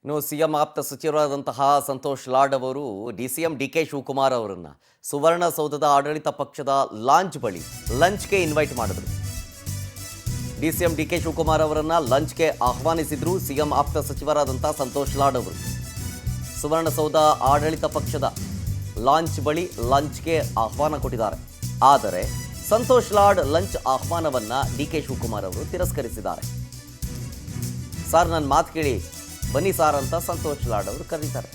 ಇನ್ನು ಸಿಎಂ ಆಪ್ತ ಸಚಿವರಾದಂತಹ ಸಂತೋಷ್ ಲಾಡ್ ಅವರು ಡಿಸಿಎಂ ಡಿಕೆ ಶಿವಕುಮಾರ್ ಅವರನ್ನ ಸುವರ್ಣಸೌಧದ ಆಡಳಿತ ಪಕ್ಷದ ಲಾಂಚ್ ಬಳಿ ಲಂಚ್ಗೆ ಇನ್ವೈಟ್ ಮಾಡಿದ್ರು. ಡಿಸಿಎಂ ಡಿಕೆ ಶಿವಕುಮಾರ್ ಅವರನ್ನ ಲಂಚ್ಗೆ ಆಹ್ವಾನಿಸಿದ್ರು ಸಿಎಂ ಆಪ್ತ ಸಚಿವರಾದಂತಹ ಸಂತೋಷ್ ಲಾಡ್ ಅವರು. ಸುವರ್ಣಸೌಧ ಆಡಳಿತ ಪಕ್ಷದ ಲಾಂಚ್ ಬಳಿ ಲಂಚ್ಗೆ ಆಹ್ವಾನ ಕೊಟ್ಟಿದ್ದಾರೆ. ಆದರೆ ಸಂತೋಷ್ ಲಾಡ್ ಲಂಚ್ ಆಹ್ವಾನವನ್ನ ಡಿಕೆ ಶಿವಕುಮಾರ್ ಅವರು ತಿರಸ್ಕರಿಸಿದ್ದಾರೆ. ಸರ್ ನನ್ನ ಮಾತು ಕೇಳಿ ಬನ್ನಿ ಸಾರ್ ಅಂತ ಸಂತೋಷ್ ಲಾಡ್ ಅವರು ಕರೀತಾರೆ.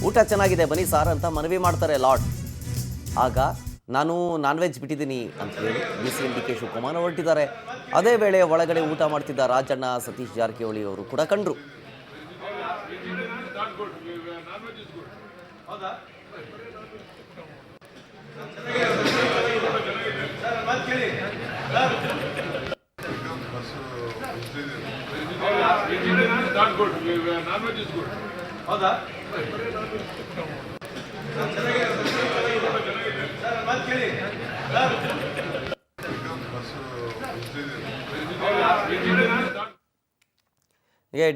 ಊಟ ಚೆನ್ನಾಗಿದೆ ಬನ್ನಿ ಸಾರ್ ಅಂತ ಮನವಿ ಮಾಡ್ತಾರೆ ಲಾಡ್. ಆಗ ನಾನು ನಾನ್ ವೆಜ್ ಬಿಟ್ಟಿದ್ದೀನಿ ಅಂತ ಹೇಳಿ ಡಿಸಿಎಂ ಡಿಕೆ ಶಿವಕುಮಾರ್ ಹೊರಟಿದ್ದಾರೆ. ಅದೇ ವೇಳೆ ಒಳಗಡೆ ಊಟ ಮಾಡ್ತಿದ್ದ ರಾಜಣ್ಣ, ಸತೀಶ್ ಜಾರಕಿಹೊಳಿ ಅವರು ಕೂಡ ಕಂಡ್ರು.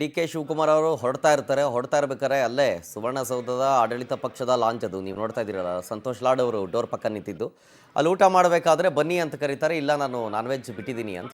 ಡಿ ಕೆ ಶಿವಕುಮಾರ್ ಅವರು ಹೊರಡ್ತಾ ಇರ್ಬೇಕಾರೆ ಅಲ್ಲೇ ಸುವರ್ಣಸೌಧದ ಆಡಳಿತ ಪಕ್ಷದ ಲಾಂಚ್ ಅದು ನೀವು ನೋಡ್ತಾ ಇದ್ದೀರಲ್ಲ, ಸಂತೋಷ್ ಲಾಡ್ ಅವರು ಡೋರ್ ಪಕ್ಕ ನಿಂತಿದ್ದು. ಅಲ್ಲಿ ಊಟ ಮಾಡಬೇಕಾದ್ರೆ ಬನ್ನಿ ಅಂತ ಕರೀತಾರೆ. ಇಲ್ಲ ನಾನು ನಾನ್ ವೆಜ್ ಬಿಟ್ಟಿದ್ದೀನಿ ಅಂತ